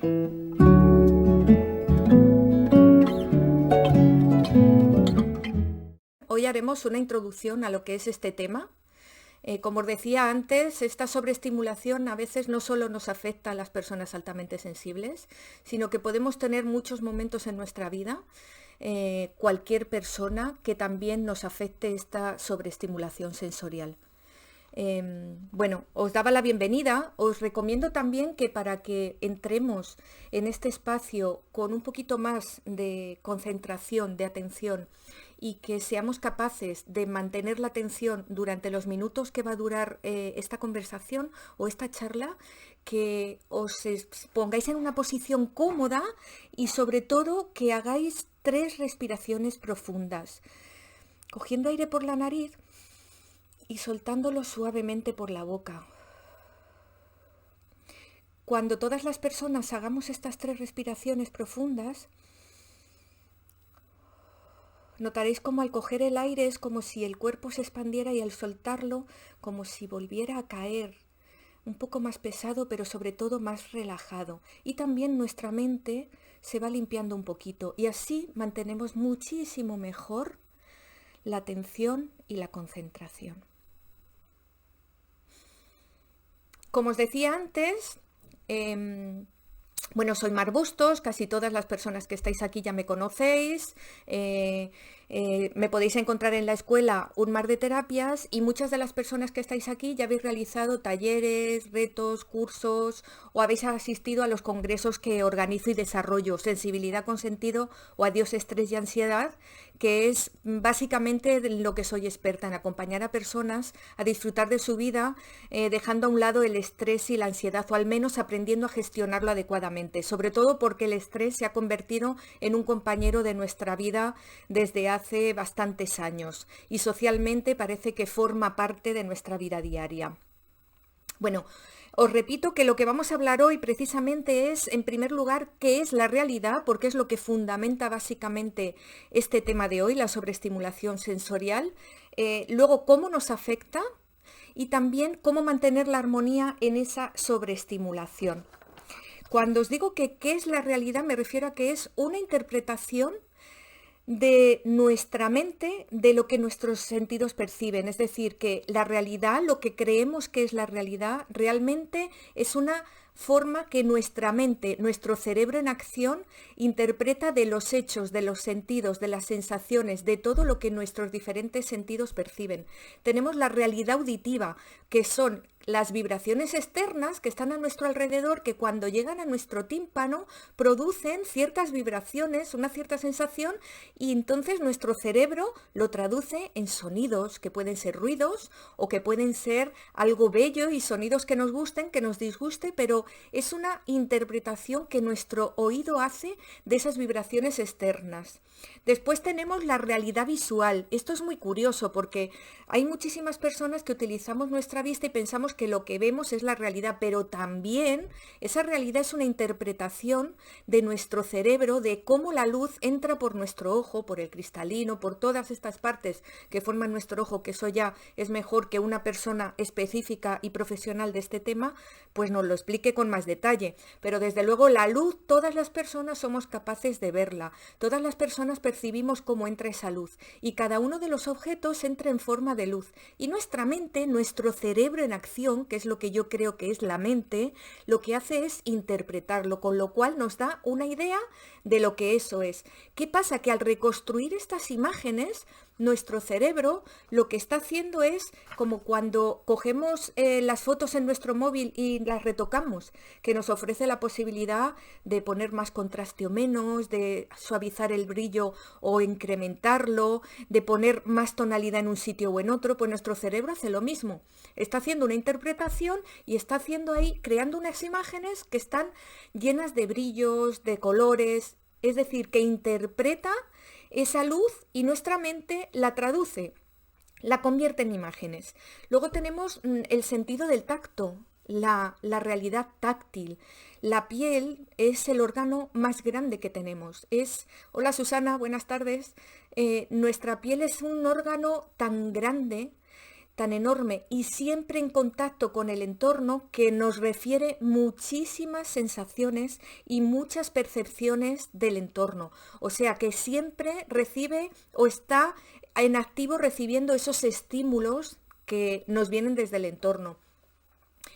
Hoy haremos una introducción a lo que es este tema. Como os decía antes, esta sobreestimulación a veces no solo nos afecta a las personas altamente sensibles, sino que podemos tener muchos momentos en nuestra vida, cualquier persona, que también nos afecte esta sobreestimulación sensorial. Bueno, os daba la bienvenida. Os recomiendo también que para que entremos en este espacio con un poquito más de concentración, de atención, y que seamos capaces de mantener la atención durante los minutos que va a durar esta conversación o esta charla, que os pongáis en una posición cómoda y sobre todo que hagáis 3 respiraciones profundas, cogiendo aire por la nariz y soltándolo suavemente por la boca. Cuando todas las personas hagamos estas 3 respiraciones profundas, notaréis como al coger el aire es como si el cuerpo se expandiera y al soltarlo como si volviera a caer, un poco más pesado, pero sobre todo más relajado. Y también nuestra mente se va limpiando un poquito y así mantenemos muchísimo mejor la atención y la concentración. Como os decía antes, bueno, soy Mar Bustos, casi todas las personas que estáis aquí ya me conocéis. Me podéis encontrar en la escuela Un Mar de Terapias, y muchas de las personas que estáis aquí ya habéis realizado talleres, retos, cursos o habéis asistido a los congresos que organizo y desarrollo, Sensibilidad con Sentido o Adiós Estrés y Ansiedad, que es básicamente lo que soy experta, en acompañar a personas a disfrutar de su vida, dejando a un lado el estrés y la ansiedad, o al menos aprendiendo a gestionarlo adecuadamente, sobre todo porque el estrés se ha convertido en un compañero de nuestra vida desde hace bastantes años y socialmente parece que forma parte de nuestra vida diaria. Bueno, os repito que lo que vamos a hablar hoy precisamente es, en primer lugar, qué es la realidad, porque es lo que fundamenta básicamente este tema de hoy, la sobreestimulación sensorial. Luego, cómo nos afecta y también cómo mantener la armonía en esa sobreestimulación. Cuando os digo que qué es la realidad, me refiero a que es una interpretación de nuestra mente, de lo que nuestros sentidos perciben. Es decir, que la realidad, lo que creemos que es la realidad, realmente es una forma que nuestra mente, nuestro cerebro en acción, interpreta de los hechos, de los sentidos, de las sensaciones, de todo lo que nuestros diferentes sentidos perciben. Tenemos la realidad auditiva, que son las vibraciones externas que están a nuestro alrededor, que cuando llegan a nuestro tímpano producen ciertas vibraciones, una cierta sensación, y entonces nuestro cerebro lo traduce en sonidos, que pueden ser ruidos o que pueden ser algo bello y sonidos que nos gusten, que nos disguste, pero es una interpretación que nuestro oído hace de esas vibraciones externas. Después tenemos la realidad visual. Esto es muy curioso porque hay muchísimas personas que utilizamos nuestra vista y pensamos que lo que vemos es la realidad, pero también esa realidad es una interpretación de nuestro cerebro, de cómo la luz entra por nuestro ojo, por el cristalino, por todas estas partes que forman nuestro ojo, que eso ya es mejor que una persona específica y profesional de este tema pues nos lo explique con más detalle. Pero desde luego la luz, todas las personas somos capaces de verla, todas las personas percibimos cómo entra esa luz y cada uno de los objetos entra en forma de luz, y nuestra mente, nuestro cerebro en acción, que es lo que yo creo que es la mente, lo que hace es interpretarlo, con lo cual nos da una idea de lo que eso es. ¿Qué pasa? Que al reconstruir estas imágenes, nuestro cerebro lo que está haciendo es como cuando cogemos las fotos en nuestro móvil y las retocamos, que nos ofrece la posibilidad de poner más contraste o menos, de suavizar el brillo o incrementarlo, de poner más tonalidad en un sitio o en otro. Pues nuestro cerebro hace lo mismo, está haciendo una interpretación y está haciendo ahí, creando unas imágenes que están llenas de brillos, de colores, es decir, que interpreta esa luz y nuestra mente la traduce, la convierte en imágenes. Luego tenemos el sentido del tacto, la realidad táctil. La piel es el órgano más grande que tenemos. Hola Susana, buenas tardes. Nuestra piel es un órgano tan grande tan enorme y siempre en contacto con el entorno que nos refiere muchísimas sensaciones y muchas percepciones del entorno. O sea que siempre recibe o está en activo recibiendo esos estímulos que nos vienen desde el entorno.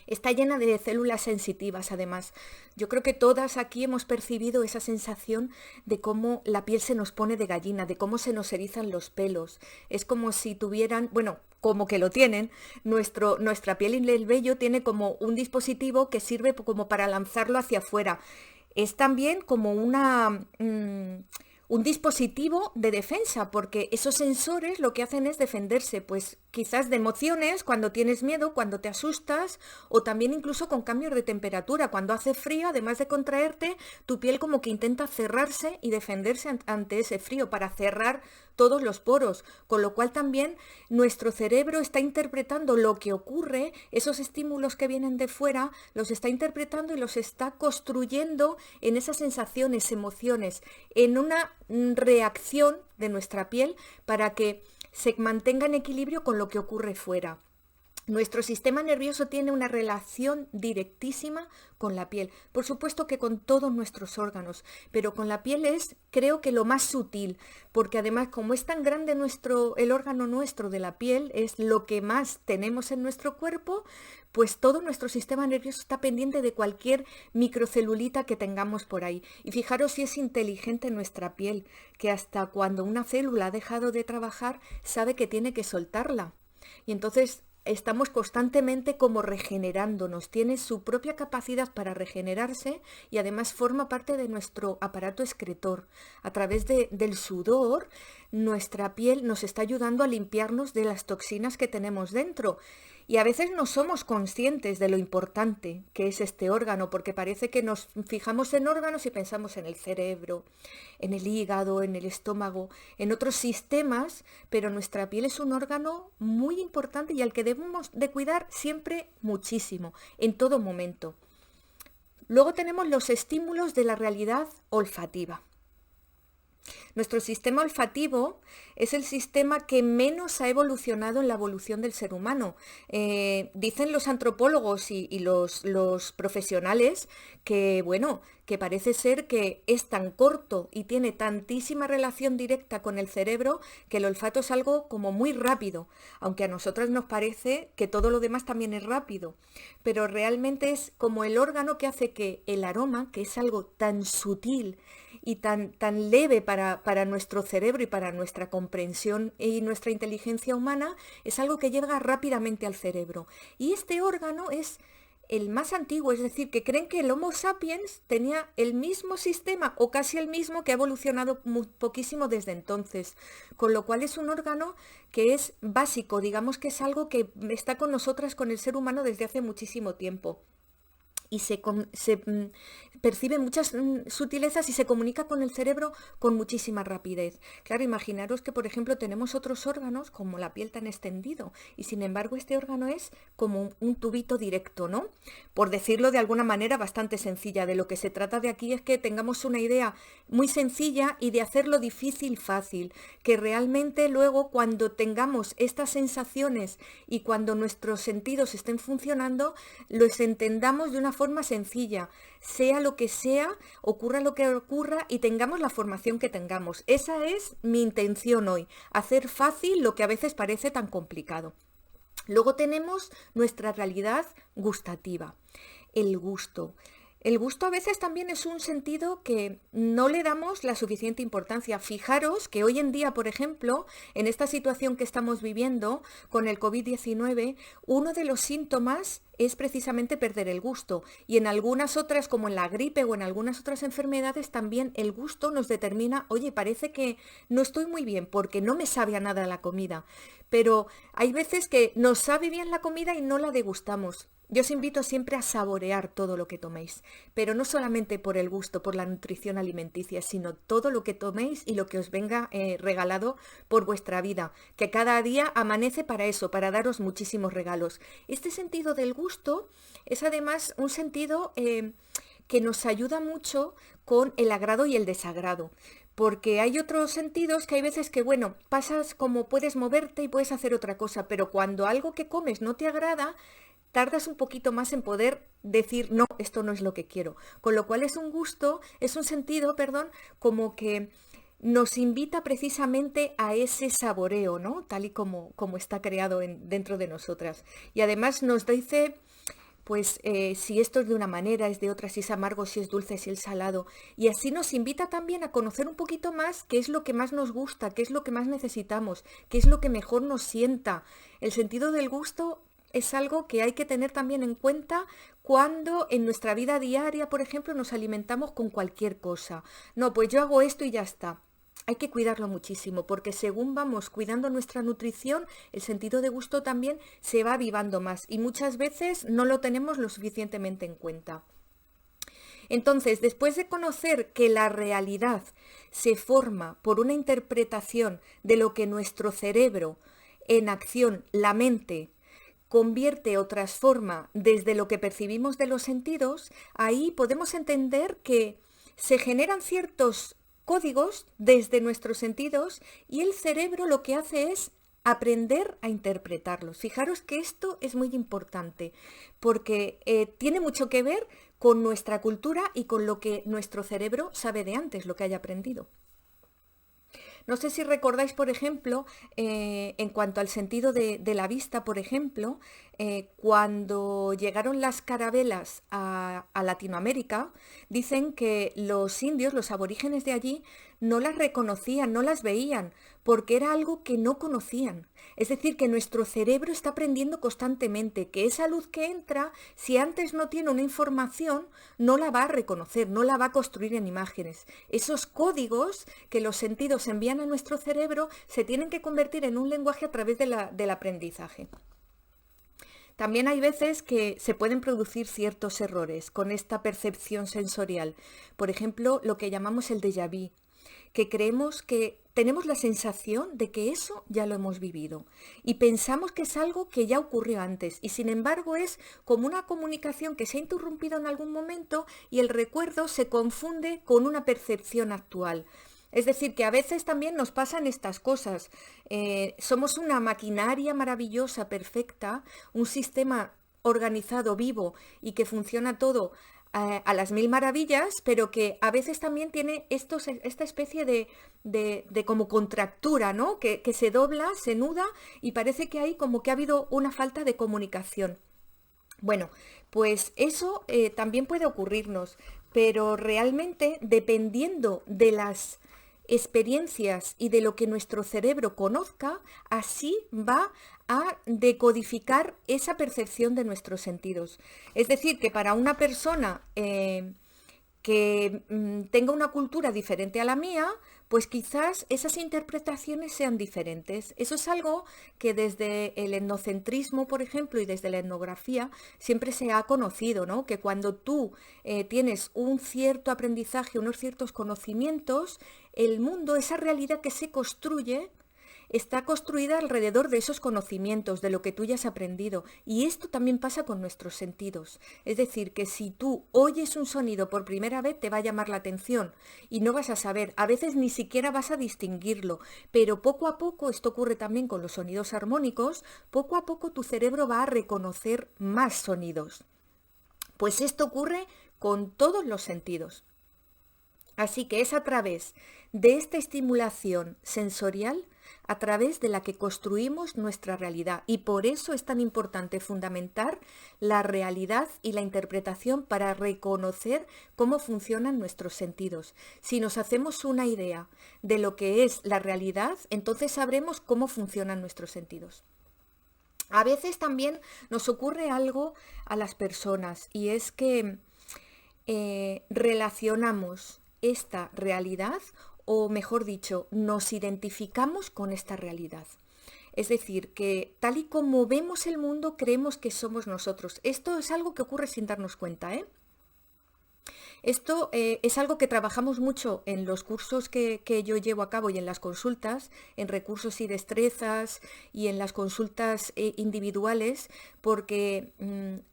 Está llena de células sensitivas, además. Yo creo que todas aquí hemos percibido esa sensación de cómo la piel se nos pone de gallina, de cómo se nos erizan los pelos. Es como si tuvieran, bueno, como que lo tienen, nuestra piel y el vello tiene como un dispositivo que sirve como para lanzarlo hacia afuera. Es también como un dispositivo de defensa, porque esos sensores lo que hacen es defenderse, pues quizás de emociones, cuando tienes miedo, cuando te asustas, o también incluso con cambios de temperatura. Cuando hace frío, además de contraerte, tu piel como que intenta cerrarse y defenderse ante ese frío para cerrar todos los poros, con lo cual también nuestro cerebro está interpretando lo que ocurre, esos estímulos que vienen de fuera, los está interpretando y los está construyendo en esas sensaciones, emociones, en una reacción de nuestra piel para que se mantenga en equilibrio con lo que ocurre fuera. Nuestro sistema nervioso tiene una relación directísima con la piel, por supuesto que con todos nuestros órganos, pero con la piel es, creo que lo más sutil, porque además como es tan grande el órgano nuestro de la piel, es lo que más tenemos en nuestro cuerpo, pues todo nuestro sistema nervioso está pendiente de cualquier microcelulita que tengamos por ahí. Y fijaros si es inteligente nuestra piel, que hasta cuando una célula ha dejado de trabajar, sabe que tiene que soltarla. Y entonces estamos constantemente como regenerándonos, tiene su propia capacidad para regenerarse y además forma parte de nuestro aparato excretor. A través del sudor, nuestra piel nos está ayudando a limpiarnos de las toxinas que tenemos dentro. Y a veces no somos conscientes de lo importante que es este órgano, porque parece que nos fijamos en órganos y pensamos en el cerebro, en el hígado, en el estómago, en otros sistemas, pero nuestra piel es un órgano muy importante y al que debemos de cuidar siempre muchísimo, en todo momento. Luego tenemos los estímulos de la realidad olfativa. Nuestro sistema olfativo es el sistema que menos ha evolucionado en la evolución del ser humano. Dicen los antropólogos y los profesionales que, bueno, que parece ser que es tan corto y tiene tantísima relación directa con el cerebro que el olfato es algo como muy rápido, aunque a nosotras nos parece que todo lo demás también es rápido, pero realmente es como el órgano que hace que el aroma, que es algo tan sutil y tan leve para nuestro cerebro y para nuestra comprensión y nuestra inteligencia humana, es algo que llega rápidamente al cerebro. Y este órgano es el más antiguo, es decir, que creen que el Homo sapiens tenía el mismo sistema o casi el mismo, que ha evolucionado poquísimo desde entonces, con lo cual es un órgano que es básico, digamos que es algo que está con nosotras, con el ser humano desde hace muchísimo tiempo. Y se percibe muchas sutilezas y se comunica con el cerebro con muchísima rapidez. Claro, imaginaros que, por ejemplo, tenemos otros órganos como la piel tan extendido y sin embargo este órgano es como un tubito directo, ¿no? Por decirlo de alguna manera bastante sencilla. De lo que se trata de aquí es que tengamos una idea muy sencilla y de hacerlo difícil fácil, que realmente luego cuando tengamos estas sensaciones y cuando nuestros sentidos estén funcionando, los entendamos de una forma sencilla, sea lo que sea, ocurra lo que ocurra y tengamos la formación que tengamos. Esa es mi intención hoy, hacer fácil lo que a veces parece tan complicado. Luego tenemos nuestra realidad gustativa, el gusto. El gusto a veces también es un sentido que no le damos la suficiente importancia. Fijaros que hoy en día, por ejemplo, en esta situación que estamos viviendo con el COVID-19, uno de los síntomas es precisamente perder el gusto. Y en algunas otras, como en la gripe o en algunas otras enfermedades, también el gusto nos determina, oye, parece que no estoy muy bien porque no me sabe a nada la comida. Pero hay veces que nos sabe bien la comida y no la degustamos. Yo os invito siempre a saborear todo lo que toméis, pero no solamente por el gusto, por la nutrición alimenticia, sino todo lo que toméis y lo que os venga regalado por vuestra vida, que cada día amanece para eso, para daros muchísimos regalos. Este sentido del gusto es además un sentido que nos ayuda mucho con el agrado y el desagrado, Porque hay otros sentidos que hay veces que, bueno, pasas como puedes moverte y puedes hacer otra cosa, pero cuando algo que comes no te agrada, tardas un poquito más en poder decir, no, esto no es lo que quiero. Con lo cual es un sentido, perdón, como que nos invita precisamente a ese saboreo, ¿no? Tal y como está creado dentro de nosotras. Y además nos dice pues si esto es de una manera, es de otra, si es amargo, si es dulce, si es salado. Y así nos invita también a conocer un poquito más qué es lo que más nos gusta, qué es lo que más necesitamos, qué es lo que mejor nos sienta. El sentido del gusto es algo que hay que tener también en cuenta cuando en nuestra vida diaria, por ejemplo, nos alimentamos con cualquier cosa. No, pues yo hago esto y ya está. Hay que cuidarlo muchísimo porque según vamos cuidando nuestra nutrición, el sentido de gusto también se va avivando más y muchas veces no lo tenemos lo suficientemente en cuenta. Entonces, después de conocer que la realidad se forma por una interpretación de lo que nuestro cerebro en acción, la mente, convierte o transforma desde lo que percibimos de los sentidos, ahí podemos entender que se generan ciertos códigos desde nuestros sentidos y el cerebro lo que hace es aprender a interpretarlos. Fijaros que esto es muy importante porque tiene mucho que ver con nuestra cultura y con lo que nuestro cerebro sabe de antes, lo que haya aprendido. No sé si recordáis, por ejemplo, en cuanto al sentido de la vista, por ejemplo, cuando llegaron las carabelas a Latinoamérica, dicen que los indios, los aborígenes de allí, no las reconocían, no las veían, porque era algo que no conocían. Es decir, que nuestro cerebro está aprendiendo constantemente, que esa luz que entra, si antes no tiene una información, no la va a reconocer, no la va a construir en imágenes. Esos códigos que los sentidos envían a nuestro cerebro se tienen que convertir en un lenguaje a través del aprendizaje. También hay veces que se pueden producir ciertos errores con esta percepción sensorial. Por ejemplo, lo que llamamos el déjà vu, que creemos que tenemos la sensación de que eso ya lo hemos vivido y pensamos que es algo que ya ocurrió antes y sin embargo es como una comunicación que se ha interrumpido en algún momento y el recuerdo se confunde con una percepción actual. Es decir, que a veces también nos pasan estas cosas. Somos una maquinaria maravillosa, perfecta, un sistema organizado, vivo y que funciona todo a las mil maravillas, pero que a veces también tiene esta especie de como contractura, ¿no? Que se dobla, se nuda y parece que hay como que ha habido una falta de comunicación. Bueno, pues eso también puede ocurrirnos, pero realmente dependiendo de las experiencias y de lo que nuestro cerebro conozca, así va a decodificar esa percepción de nuestros sentidos. Es decir, que para una persona que tenga una cultura diferente a la mía, pues quizás esas interpretaciones sean diferentes. Eso es algo que desde el etnocentrismo, por ejemplo, y desde la etnografía, siempre se ha conocido, ¿no? Que cuando tú tienes un cierto aprendizaje, unos ciertos conocimientos, el mundo, esa realidad que se construye, está construida alrededor de esos conocimientos, de lo que tú ya has aprendido. Y esto también pasa con nuestros sentidos. Es decir, que si tú oyes un sonido por primera vez, te va a llamar la atención y no vas a saber, a veces ni siquiera vas a distinguirlo, pero poco a poco, esto ocurre también con los sonidos armónicos, poco a poco tu cerebro va a reconocer más sonidos. Pues esto ocurre con todos los sentidos. Así que es a través de esta estimulación sensorial a través de la que construimos nuestra realidad y por eso es tan importante fundamentar la realidad y la interpretación para reconocer cómo funcionan nuestros sentidos. Si nos hacemos una idea de lo que es la realidad, entonces sabremos cómo funcionan nuestros sentidos. A veces también nos ocurre algo a las personas y es que relacionamos esta realidad o mejor dicho, nos identificamos con esta realidad. Es decir, que tal y como vemos el mundo, creemos que somos nosotros. Esto es algo que ocurre sin darnos cuenta, ¿eh? Esto es algo que trabajamos mucho en los cursos que yo llevo a cabo y en las consultas, en recursos y destrezas y en las consultas individuales, porque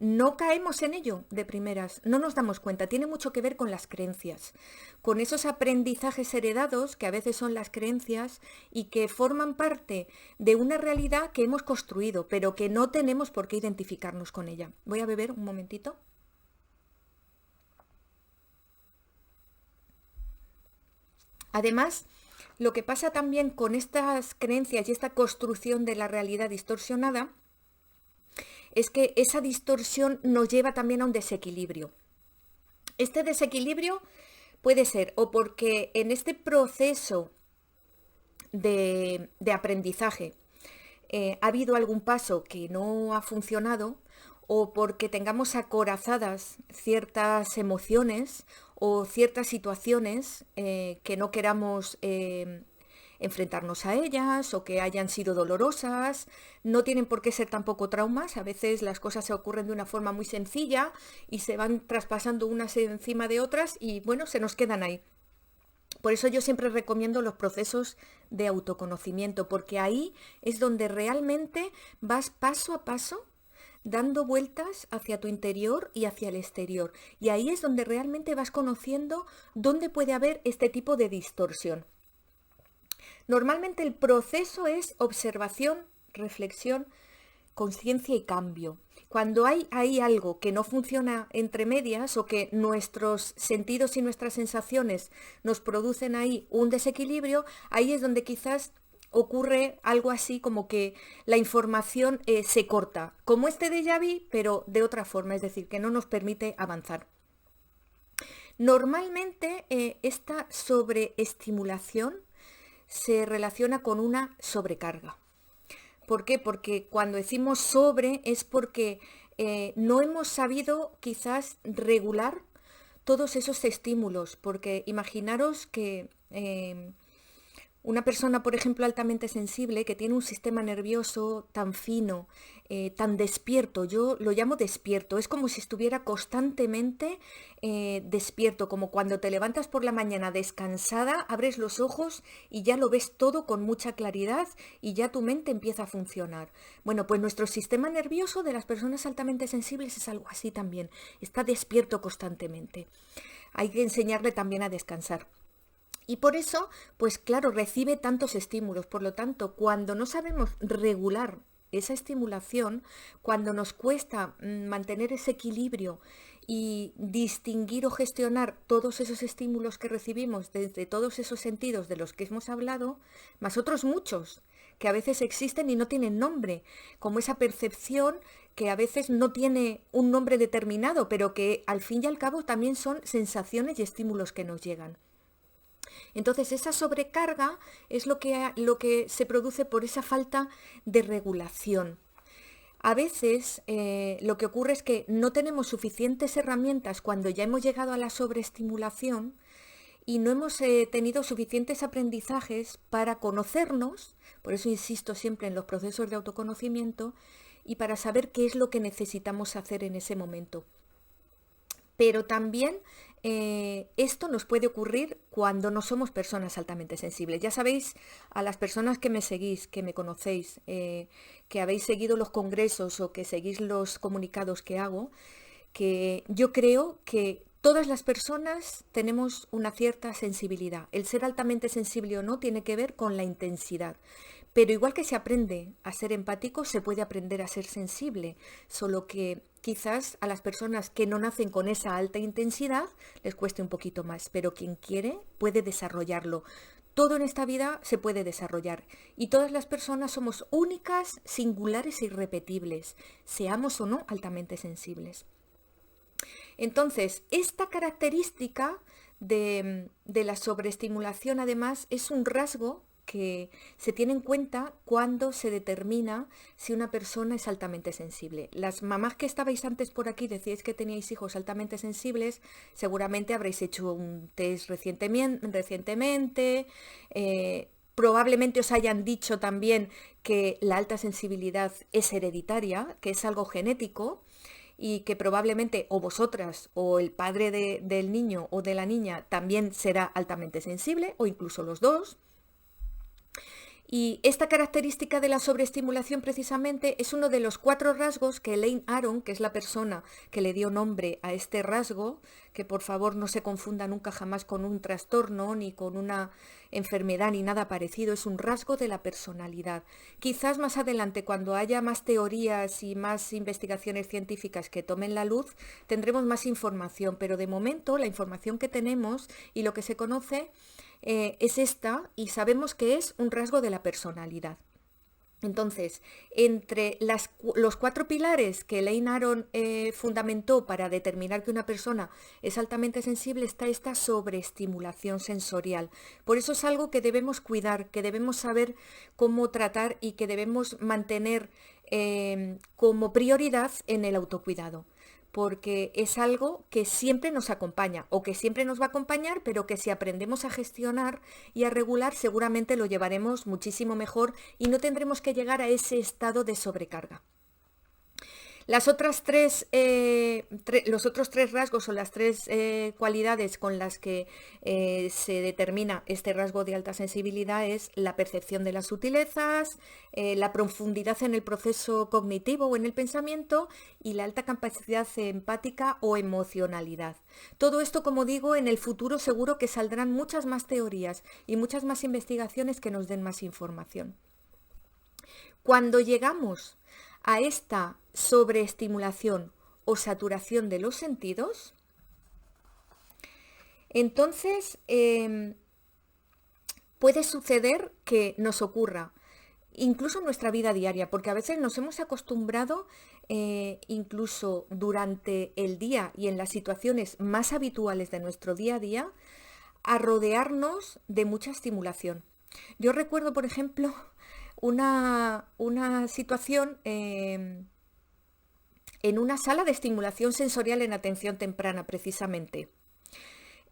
no caemos en ello de primeras, no nos damos cuenta. Tiene mucho que ver con las creencias, con esos aprendizajes heredados que a veces son las creencias y que forman parte de una realidad que hemos construido, pero que no tenemos por qué identificarnos con ella. Voy a beber un momentito. Además, lo que pasa también con estas creencias y esta construcción de la realidad distorsionada es que esa distorsión nos lleva también a un desequilibrio. Este desequilibrio puede ser o porque en este proceso de aprendizaje ha habido algún paso que no ha funcionado, o porque tengamos acorazadas ciertas emociones o ciertas situaciones que no queramos enfrentarnos a ellas o que hayan sido dolorosas. No tienen por qué ser tampoco traumas. A veces las cosas se ocurren de una forma muy sencilla y se van traspasando unas encima de otras y bueno, se nos quedan ahí. Por eso yo siempre recomiendo los procesos de autoconocimiento, porque ahí es donde realmente vas paso a paso dando vueltas hacia tu interior y hacia el exterior. Y ahí es donde realmente vas conociendo dónde puede haber este tipo de distorsión. Normalmente el proceso es observación, reflexión, conciencia y cambio. Cuando hay algo que no funciona entre medias o que nuestros sentidos y nuestras sensaciones nos producen ahí un desequilibrio, ahí es donde quizás ocurre algo así como que la información se corta, como este déjà vu, pero de otra forma, es decir, que no nos permite avanzar. Normalmente esta sobreestimulación se relaciona con una sobrecarga. ¿Por qué? Porque cuando decimos sobre es porque no hemos sabido quizás regular todos esos estímulos, porque imaginaros que una persona, por ejemplo, altamente sensible, que tiene un sistema nervioso tan fino, tan despierto, yo lo llamo despierto, es como si estuviera constantemente despierto, como cuando te levantas por la mañana descansada, abres los ojos y ya lo ves todo con mucha claridad y ya tu mente empieza a funcionar. Bueno, pues nuestro sistema nervioso de las personas altamente sensibles es algo así también, está despierto constantemente. Hay que enseñarle también a descansar. Y por eso, pues claro, recibe tantos estímulos. Por lo tanto, cuando no sabemos regular esa estimulación, cuando nos cuesta mantener ese equilibrio y distinguir o gestionar todos esos estímulos que recibimos desde todos esos sentidos de los que hemos hablado, más otros muchos que a veces existen y no tienen nombre, como esa percepción que a veces no tiene un nombre determinado, pero que al fin y al cabo también son sensaciones y estímulos que nos llegan. Entonces esa sobrecarga es lo que se produce por esa falta de regulación. A veces lo que ocurre es que no tenemos suficientes herramientas cuando ya hemos llegado a la sobreestimulación y no hemos tenido suficientes aprendizajes para conocernos, por eso insisto siempre en los procesos de autoconocimiento, y para saber qué es lo que necesitamos hacer en ese momento. Pero también esto nos puede ocurrir cuando no somos personas altamente sensibles. Ya sabéis, a las personas que me seguís, que me conocéis, que habéis seguido los congresos o que seguís los comunicados que hago, que yo creo que todas las personas tenemos una cierta sensibilidad. El ser altamente sensible o no tiene que ver con la intensidad. Pero igual que se aprende a ser empático, se puede aprender a ser sensible, solo que quizás a las personas que no nacen con esa alta intensidad les cueste un poquito más, pero quien quiere puede desarrollarlo. Todo en esta vida se puede desarrollar y todas las personas somos únicas, singulares e irrepetibles, seamos o no altamente sensibles. Entonces, esta característica de la sobreestimulación además es un rasgo que se tiene en cuenta cuando se determina si una persona es altamente sensible. Las mamás que estabais antes por aquí, decíais que teníais hijos altamente sensibles, seguramente habréis hecho un test recientemente, probablemente os hayan dicho también que la alta sensibilidad es hereditaria, que es algo genético. y que probablemente o vosotras o el padre del niño o de la niña también será altamente sensible o incluso los dos. Y esta característica de la sobreestimulación precisamente es uno de los 4 rasgos que Elaine Aron, que es la persona que le dio nombre a este rasgo, que por favor no se confunda nunca jamás con un trastorno ni con una enfermedad ni nada parecido, es un rasgo de la personalidad. Quizás más adelante, cuando haya más teorías y más investigaciones científicas que tomen la luz, tendremos más información, pero de momento la información que tenemos y lo que se conoce es esta, y sabemos que es un rasgo de la personalidad. Entonces, entre los 4 pilares que Elaine Aron fundamentó para determinar que una persona es altamente sensible está esta sobreestimulación sensorial. Por eso es algo que debemos cuidar, que debemos saber cómo tratar y que debemos mantener como prioridad en el autocuidado, porque es algo que siempre nos acompaña o que siempre nos va a acompañar, pero que si aprendemos a gestionar y a regular seguramente lo llevaremos muchísimo mejor y no tendremos que llegar a ese estado de sobrecarga. Los otros 3 rasgos o las 3 cualidades con las que se determina este rasgo de alta sensibilidad es la percepción de las sutilezas, la profundidad en el proceso cognitivo o en el pensamiento y la alta capacidad empática o emocionalidad. Todo esto, como digo, en el futuro seguro que saldrán muchas más teorías y muchas más investigaciones que nos den más información. Cuando llegamos a esta sobreestimulación o saturación de los sentidos, entonces puede suceder que nos ocurra incluso en nuestra vida diaria, porque a veces nos hemos acostumbrado incluso durante el día y en las situaciones más habituales de nuestro día a día a rodearnos de mucha estimulación. Yo recuerdo, por ejemplo, una situación en una sala de estimulación sensorial en atención temprana, precisamente.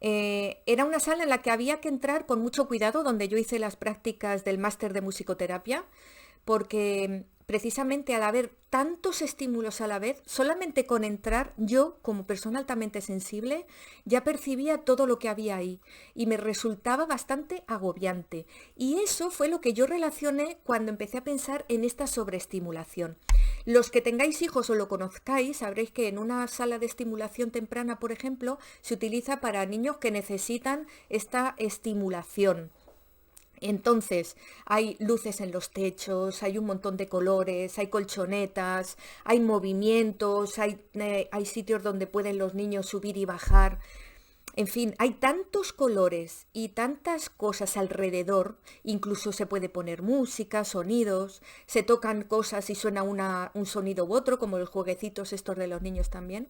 Era una sala en la que había que entrar con mucho cuidado, donde yo hice las prácticas del máster de musicoterapia, porque precisamente al haber tantos estímulos a la vez, solamente con entrar yo, como persona altamente sensible, ya percibía todo lo que había ahí y me resultaba bastante agobiante. Y eso fue lo que yo relacioné cuando empecé a pensar en esta sobreestimulación. Los que tengáis hijos o lo conozcáis, sabréis que en una sala de estimulación temprana, por ejemplo, se utiliza para niños que necesitan esta estimulación. Entonces, hay luces en los techos, hay un montón de colores, hay colchonetas, hay movimientos, hay sitios donde pueden los niños subir y bajar. En fin, hay tantos colores y tantas cosas alrededor, incluso se puede poner música, sonidos, se tocan cosas y suena un sonido u otro, como los jueguecitos estos de los niños también,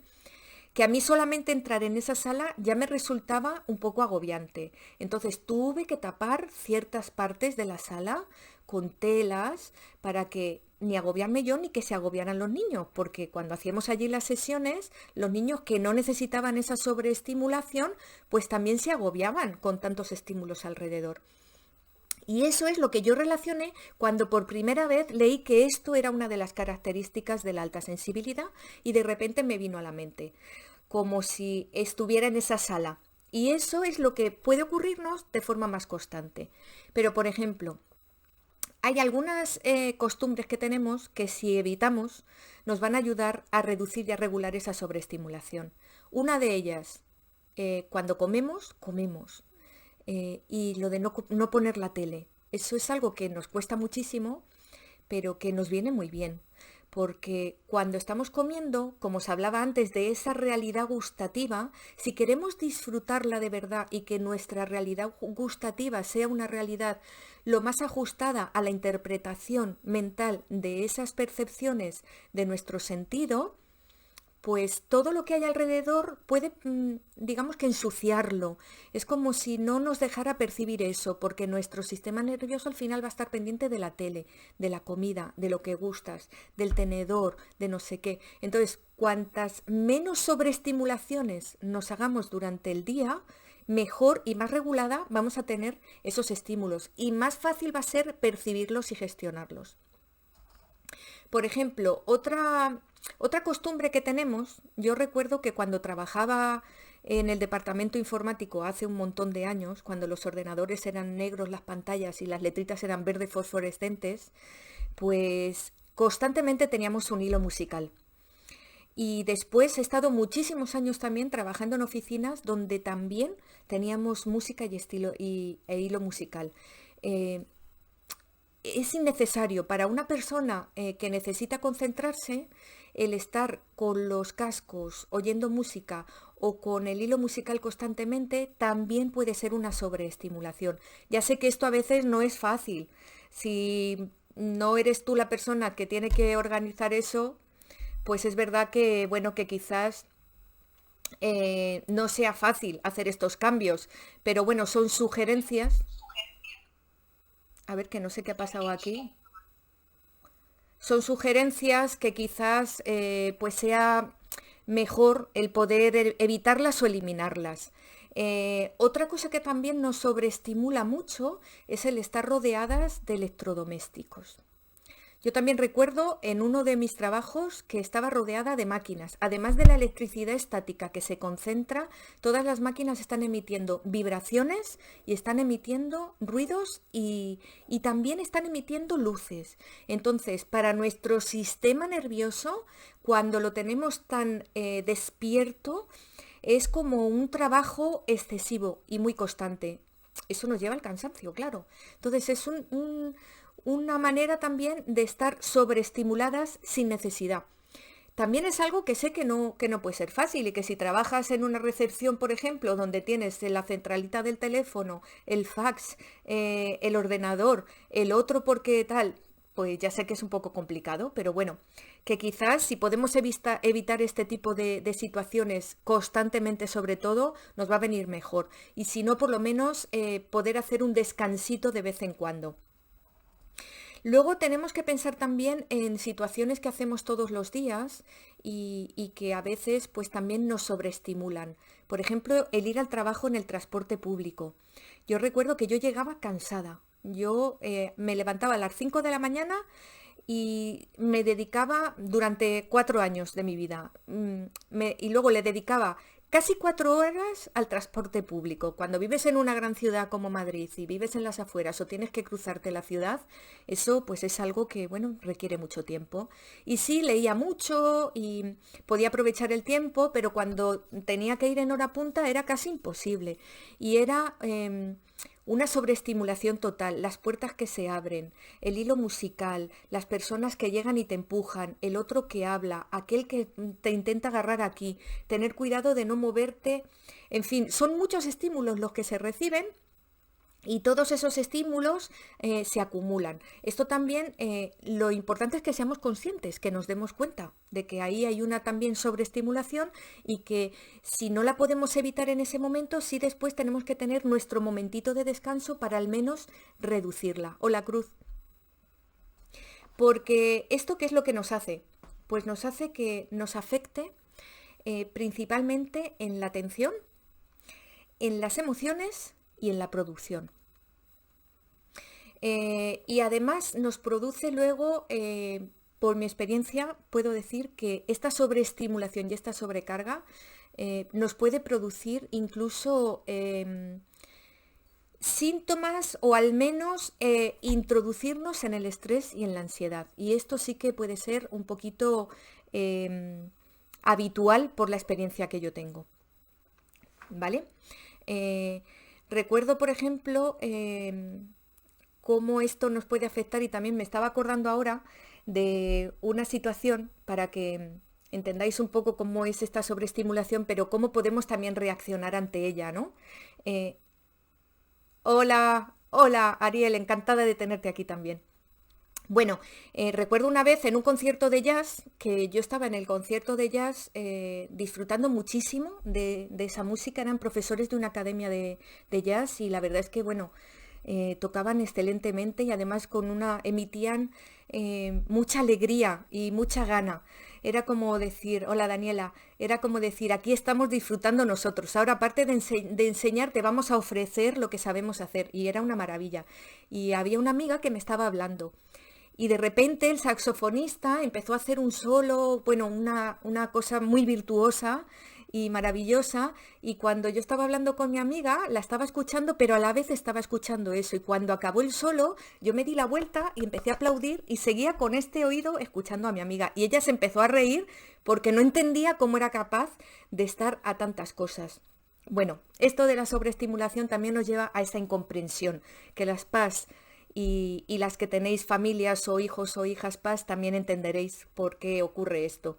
que a mí solamente entrar en esa sala ya me resultaba un poco agobiante. Entonces tuve que tapar ciertas partes de la sala con telas para que ni agobiarme yo ni que se agobiaran los niños, porque cuando hacíamos allí las sesiones, los niños que no necesitaban esa sobreestimulación, pues también se agobiaban con tantos estímulos alrededor. Y eso es lo que yo relacioné cuando por primera vez leí que esto era una de las características de la alta sensibilidad y de repente me vino a la mente, como si estuviera en esa sala. Y eso es lo que puede ocurrirnos de forma más constante. Pero, por ejemplo, hay algunas costumbres que tenemos que si evitamos nos van a ayudar a reducir y a regular esa sobreestimulación. Una de ellas, cuando comemos. Y lo de no poner la tele. Eso es algo que nos cuesta muchísimo, pero que nos viene muy bien. Porque cuando estamos comiendo, como os hablaba antes de esa realidad gustativa, si queremos disfrutarla de verdad y que nuestra realidad gustativa sea una realidad lo más ajustada a la interpretación mental de esas percepciones de nuestro sentido, pues todo lo que hay alrededor puede, digamos que ensuciarlo. Es como si no nos dejara percibir eso, porque nuestro sistema nervioso al final va a estar pendiente de la tele, de la comida, de lo que gustas, del tenedor, de no sé qué. Entonces, cuantas menos sobreestimulaciones nos hagamos durante el día, mejor y más regulada vamos a tener esos estímulos y más fácil va a ser percibirlos y gestionarlos. Por ejemplo, otra costumbre que tenemos, yo recuerdo que cuando trabajaba en el departamento informático hace un montón de años, cuando los ordenadores eran negros las pantallas y las letritas eran verdes fosforescentes, pues constantemente teníamos un hilo musical. Y después he estado muchísimos años también trabajando en oficinas donde también teníamos música e hilo musical. Eh, es innecesario para una persona que necesita concentrarse el estar con los cascos oyendo música o con el hilo musical constantemente también puede ser una sobreestimulación. Ya sé que esto a veces no es fácil. Si no eres tú la persona que tiene que organizar eso, pues es verdad que, bueno, que quizás no sea fácil hacer estos cambios, pero bueno, son sugerencias. A ver, que no sé qué ha pasado aquí. Son sugerencias que quizás pues sea mejor el poder evitarlas o eliminarlas. Otra cosa que también nos sobreestimula mucho es el estar rodeadas de electrodomésticos. Yo también recuerdo en uno de mis trabajos que estaba rodeada de máquinas. Además de la electricidad estática que se concentra, todas las máquinas están emitiendo vibraciones y están emitiendo ruidos y también están emitiendo luces. Entonces, para nuestro sistema nervioso, cuando lo tenemos tan despierto, es como un trabajo excesivo y muy constante. Eso nos lleva al cansancio, claro. Entonces, es una manera también de estar sobreestimuladas sin necesidad. También es algo que sé que no puede ser fácil y que si trabajas en una recepción, por ejemplo, donde tienes la centralita del teléfono, el fax, el ordenador, el otro porque tal, pues ya sé que es un poco complicado, pero bueno, que quizás si podemos evitar este tipo de situaciones constantemente sobre todo, nos va a venir mejor. Y si no, por lo menos poder hacer un descansito de vez en cuando. Luego tenemos que pensar también en situaciones que hacemos todos los días y que a veces pues también nos sobreestimulan. Por ejemplo, el ir al trabajo en el transporte público. Yo recuerdo que yo llegaba cansada. Yo me levantaba a las 5 de la mañana y me dedicaba durante 4 años de mi vida. Y luego le dedicaba casi 4 horas al transporte público. Cuando vives en una gran ciudad como Madrid y vives en las afueras o tienes que cruzarte la ciudad, eso pues es algo que, bueno, requiere mucho tiempo. Y sí, leía mucho y podía aprovechar el tiempo, pero cuando tenía que ir en hora punta era casi imposible. Y era una sobreestimulación total, las puertas que se abren, el hilo musical, las personas que llegan y te empujan, el otro que habla, aquel que te intenta agarrar aquí, tener cuidado de no moverte, en fin, son muchos estímulos los que se reciben. Y todos esos estímulos se acumulan. Esto también, lo importante es que seamos conscientes, que nos demos cuenta de que ahí hay una también sobreestimulación y que si no la podemos evitar en ese momento, sí después tenemos que tener nuestro momentito de descanso para al menos reducirla. Hola, Cruz. Porque esto, ¿qué es lo que nos hace? Pues nos hace que nos afecte principalmente en la atención, en las emociones y en la producción. Y además nos produce luego, por mi experiencia, puedo decir que esta sobreestimulación y esta sobrecarga nos puede producir incluso síntomas o al menos introducirnos en el estrés y en la ansiedad. Y esto sí que puede ser un poquito habitual por la experiencia que yo tengo. ¿Vale? Recuerdo, por ejemplo, cómo esto nos puede afectar y también me estaba acordando ahora de una situación para que entendáis un poco cómo es esta sobreestimulación, pero cómo podemos también reaccionar ante ella, ¿no? Hola, hola Ariel, encantada de tenerte aquí también. Bueno, recuerdo una vez en un concierto de jazz, que yo estaba en el concierto de jazz disfrutando muchísimo de esa música, eran profesores de una academia de jazz y la verdad es que, bueno, tocaban excelentemente y además emitían mucha alegría y mucha gana. Era como decir, hola Daniela, era como decir, aquí estamos disfrutando nosotros. Ahora, aparte de enseñar, te vamos a ofrecer lo que sabemos hacer. Y era una maravilla. Y había una amiga que me estaba hablando. y de repente el saxofonista empezó a hacer un solo, bueno, una cosa muy virtuosa y maravillosa, y cuando yo estaba hablando con mi amiga, la estaba escuchando, pero a la vez estaba escuchando eso, y cuando acabó el solo, yo me di la vuelta y empecé a aplaudir y seguía con este oído escuchando a mi amiga, y ella se empezó a reír porque no entendía cómo era capaz de estar a tantas cosas. Bueno, esto de la sobreestimulación también nos lleva a esa incomprensión, que las PAS y las que tenéis familias o hijos o hijas PAS también entenderéis por qué ocurre esto.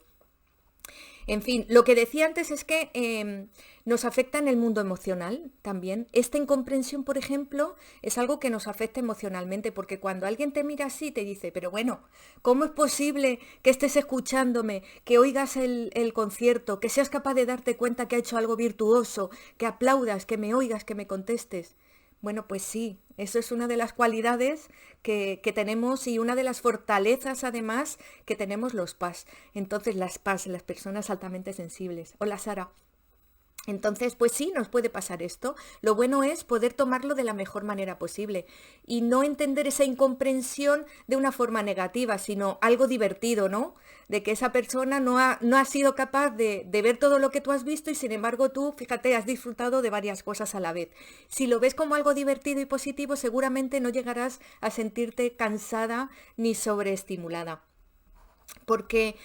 En fin, lo que decía antes es que nos afecta en el mundo emocional también. Esta incomprensión, por ejemplo, es algo que nos afecta emocionalmente, porque cuando alguien te mira así te dice, pero bueno, ¿cómo es posible que estés escuchándome, que oigas el concierto, que seas capaz de darte cuenta que ha hecho algo virtuoso, que aplaudas, que me oigas, que me contestes? Bueno, pues sí, eso es una de las cualidades que tenemos y una de las fortalezas además que tenemos los PAS. Entonces las PAS, las personas altamente sensibles. Hola Sara. Entonces, pues sí, nos puede pasar esto. Lo bueno es poder tomarlo de la mejor manera posible y no entender esa incomprensión de una forma negativa, sino algo divertido, ¿no? De que esa persona no ha sido capaz de ver todo lo que tú has visto y sin embargo tú, fíjate, has disfrutado de varias cosas a la vez. Si lo ves como algo divertido y positivo, seguramente no llegarás a sentirte cansada ni sobreestimulada. Porque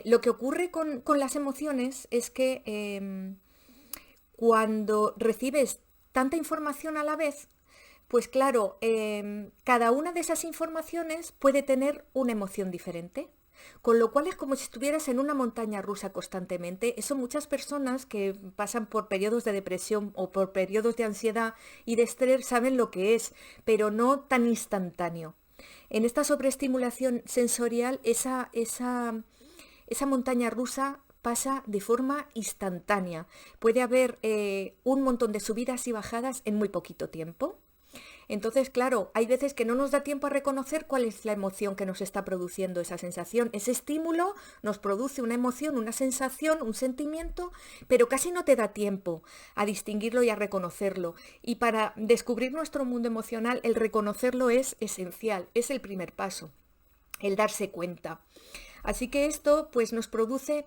lo que ocurre con las emociones es que cuando recibes tanta información a la vez, pues claro, cada una de esas informaciones puede tener una emoción diferente. Con lo cual es como si estuvieras en una montaña rusa constantemente. Eso muchas personas que pasan por periodos de depresión o por periodos de ansiedad y de estrés saben lo que es, pero no tan instantáneo. En esta sobreestimulación sensorial, esa montaña rusa pasa de forma instantánea. Puede haber un montón de subidas y bajadas en muy poquito tiempo. Entonces, claro, hay veces que no nos da tiempo a reconocer cuál es la emoción que nos está produciendo esa sensación. Ese estímulo nos produce una emoción, una sensación, un sentimiento, pero casi no te da tiempo a distinguirlo y a reconocerlo. Y para descubrir nuestro mundo emocional, el reconocerlo es esencial, es el primer paso, el darse cuenta. Así que esto pues nos produce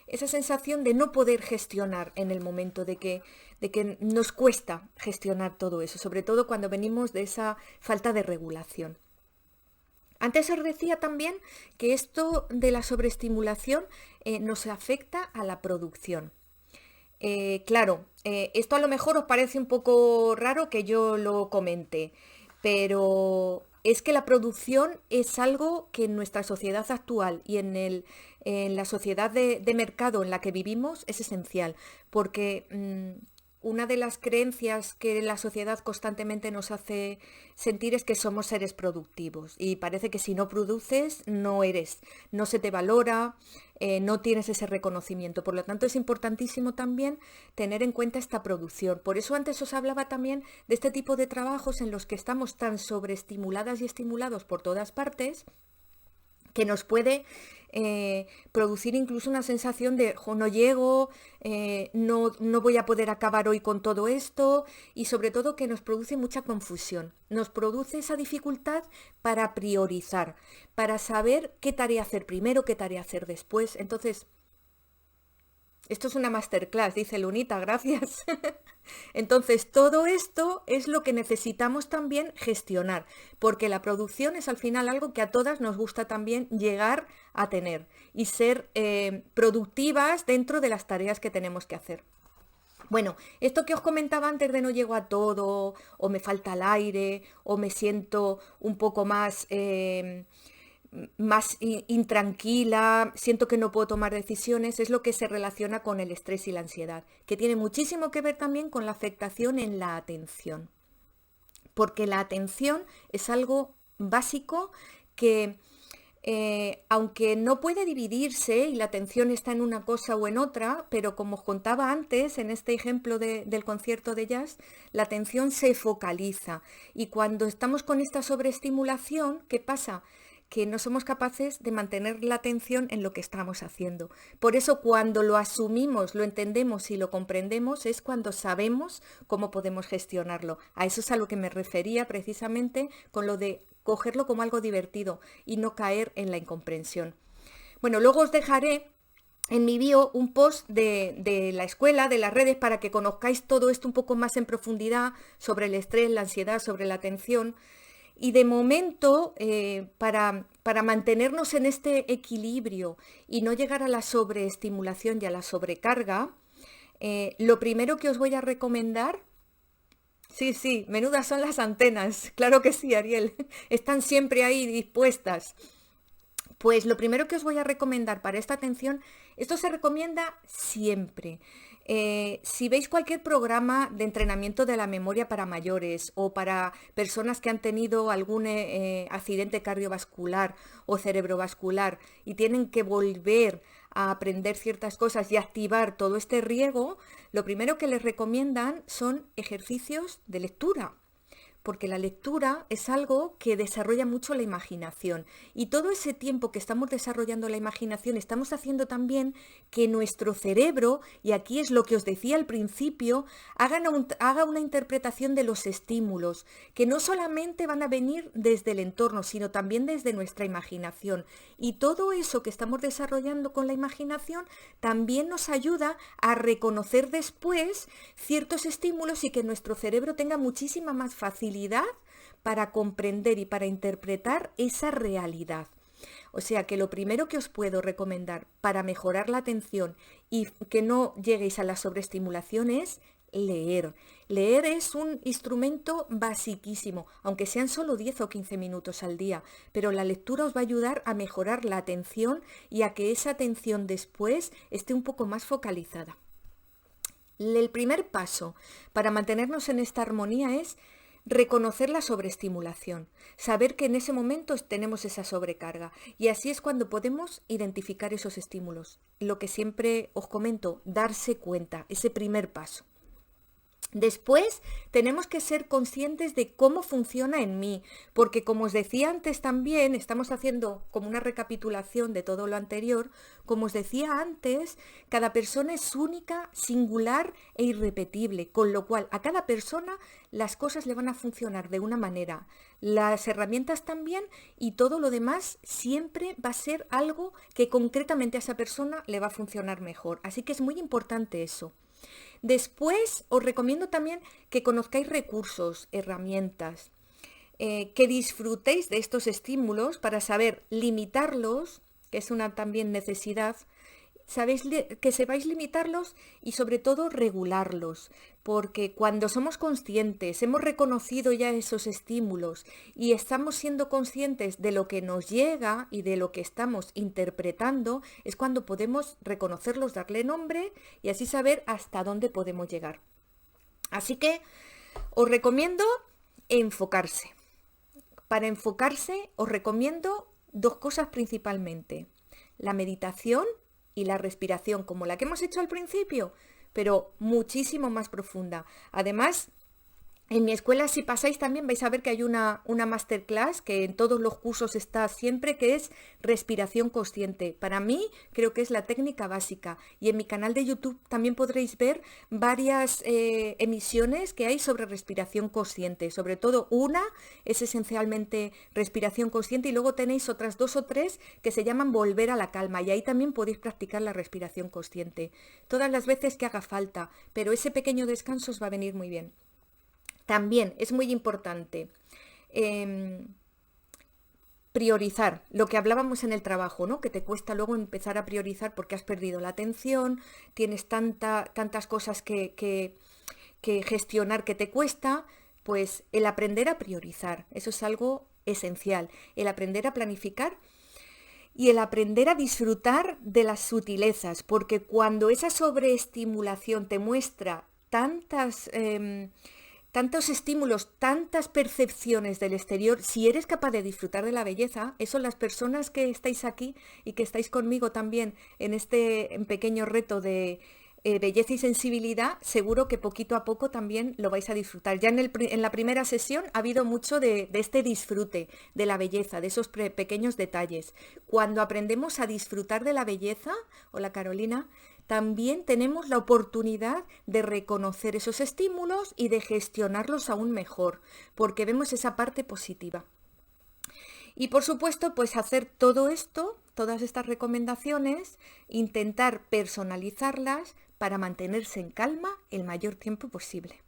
esa sensación de no poder gestionar en el momento, de que nos cuesta gestionar todo eso, sobre todo cuando venimos de esa falta de regulación. Antes os decía también que esto de la sobreestimulación nos afecta a la producción. Claro, esto a lo mejor os parece un poco raro que yo lo comente, pero es que la producción es algo que en nuestra sociedad actual y en la sociedad de mercado en la que vivimos es esencial, porque una de las creencias que la sociedad constantemente nos hace sentir es que somos seres productivos y parece que si no produces no eres, no se te valora, no tienes ese reconocimiento. Por lo tanto, es importantísimo también tener en cuenta esta producción. Por eso antes os hablaba también de este tipo de trabajos en los que estamos tan sobreestimuladas y estimulados por todas partes, que nos puede producir incluso una sensación de no llego, no voy a poder acabar hoy con todo esto, y sobre todo que nos produce mucha confusión, nos produce esa dificultad para priorizar, para saber qué tarea hacer primero, qué tarea hacer después. Entonces, esto es una masterclass, dice Lunita, gracias. Entonces, todo esto es lo que necesitamos también gestionar, porque la producción es al final algo que a todas nos gusta también llegar a tener y ser productivas dentro de las tareas que tenemos que hacer. Bueno, esto que os comentaba antes de no llego a todo, o me falta el aire, o me siento un poco más intranquila, siento que no puedo tomar decisiones, es lo que se relaciona con el estrés y la ansiedad, que tiene muchísimo que ver también con la afectación en la atención, porque la atención es algo básico que aunque no puede dividirse y la atención está en una cosa o en otra, pero como os contaba antes en este ejemplo del concierto de jazz, la atención se focaliza y cuando estamos con esta sobreestimulación, ¿qué pasa? que no somos capaces de mantener la atención en lo que estamos haciendo. Por eso cuando lo asumimos, lo entendemos y lo comprendemos, es cuando sabemos cómo podemos gestionarlo. A eso es a lo que me refería precisamente con lo de cogerlo como algo divertido y no caer en la incomprensión. Bueno, luego os dejaré en mi bio un post de la escuela, de las redes, para que conozcáis todo esto un poco más en profundidad sobre el estrés, la ansiedad, sobre la atención. Y de momento, para mantenernos en este equilibrio y no llegar a la sobreestimulación y a la sobrecarga, lo primero que os voy a recomendar, sí, menudas son las antenas, claro que sí, Ariel, están siempre ahí dispuestas. Pues lo primero que os voy a recomendar para esta atención, esto se recomienda siempre. Si veis cualquier programa de entrenamiento de la memoria para mayores o para personas que han tenido algún accidente cardiovascular o cerebrovascular y tienen que volver a aprender ciertas cosas y activar todo este riego, lo primero que les recomiendan son ejercicios de lectura. Porque la lectura es algo que desarrolla mucho la imaginación y todo ese tiempo que estamos desarrollando la imaginación estamos haciendo también que nuestro cerebro, y aquí es lo que os decía al principio, haga una interpretación de los estímulos, que no solamente van a venir desde el entorno, sino también desde nuestra imaginación. Y todo eso que estamos desarrollando con la imaginación también nos ayuda a reconocer después ciertos estímulos y que nuestro cerebro tenga muchísima más facilidad para comprender y para interpretar esa realidad. O sea que lo primero que os puedo recomendar para mejorar la atención y que no lleguéis a la sobreestimulación es leer. Leer es un instrumento basiquísimo, aunque sean solo 10 o 15 minutos al día, pero la lectura os va a ayudar a mejorar la atención y a que esa atención después esté un poco más focalizada. El primer paso para mantenernos en esta armonía es reconocer la sobreestimulación, saber que en ese momento tenemos esa sobrecarga y así es cuando podemos identificar esos estímulos. Lo que siempre os comento, darse cuenta, ese primer paso. Después tenemos que ser conscientes de cómo funciona en mí, porque como os decía antes también, estamos haciendo como una recapitulación de todo lo anterior, como os decía antes, cada persona es única, singular e irrepetible, con lo cual a cada persona las cosas le van a funcionar de una manera, las herramientas también y todo lo demás siempre va a ser algo que concretamente a esa persona le va a funcionar mejor, así que es muy importante eso. Después os recomiendo también que conozcáis recursos, herramientas, que disfrutéis de estos estímulos para saber limitarlos, que es una también necesidad, que sepáis limitarlos y sobre todo regularlos, porque cuando somos conscientes, hemos reconocido ya esos estímulos y estamos siendo conscientes de lo que nos llega y de lo que estamos interpretando, es cuando podemos reconocerlos, darle nombre y así saber hasta dónde podemos llegar. Así que os recomiendo enfocarse. Para enfocarse os recomiendo dos cosas principalmente: la meditación y la respiración, como la que hemos hecho al principio, pero muchísimo más profunda. Además, en mi escuela, si pasáis también, vais a ver que hay una masterclass que en todos los cursos está siempre, que es respiración consciente. Para mí, creo que es la técnica básica. Y en mi canal de YouTube también podréis ver varias emisiones que hay sobre respiración consciente. Sobre todo una es esencialmente respiración consciente y luego tenéis otras 2 o 3 que se llaman volver a la calma. Y ahí también podéis practicar la respiración consciente. Todas las veces que haga falta, pero ese pequeño descanso os va a venir muy bien. También es muy importante priorizar lo que hablábamos en el trabajo, ¿no? Que te cuesta luego empezar a priorizar porque has perdido la atención, tienes tantas cosas que gestionar que te cuesta, pues el aprender a priorizar, eso es algo esencial, el aprender a planificar y el aprender a disfrutar de las sutilezas, porque cuando esa sobreestimulación te muestra tantos estímulos, tantas percepciones del exterior, si eres capaz de disfrutar de la belleza, eso las personas que estáis aquí y que estáis conmigo también en este pequeño reto de belleza y sensibilidad, seguro que poquito a poco también lo vais a disfrutar. Ya en la primera sesión ha habido mucho de este disfrute de la belleza, de esos pequeños detalles. Cuando aprendemos a disfrutar de la belleza, hola Carolina, también tenemos la oportunidad de reconocer esos estímulos y de gestionarlos aún mejor, porque vemos esa parte positiva. Y por supuesto, pues hacer todo esto, todas estas recomendaciones, intentar personalizarlas para mantenerse en calma el mayor tiempo posible,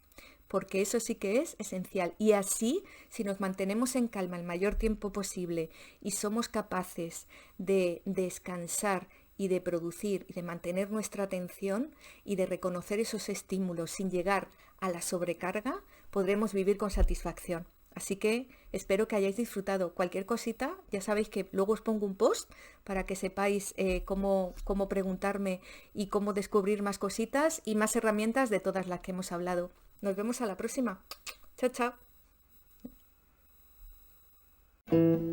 porque eso sí que es esencial. Y así, si nos mantenemos en calma el mayor tiempo posible y somos capaces de descansar y de producir y de mantener nuestra atención y de reconocer esos estímulos sin llegar a la sobrecarga, podremos vivir con satisfacción. Así que espero que hayáis disfrutado. Cualquier cosita, ya sabéis que luego os pongo un post para que sepáis cómo preguntarme y cómo descubrir más cositas y más herramientas de todas las que hemos hablado. Nos vemos a la próxima. Chao, chao.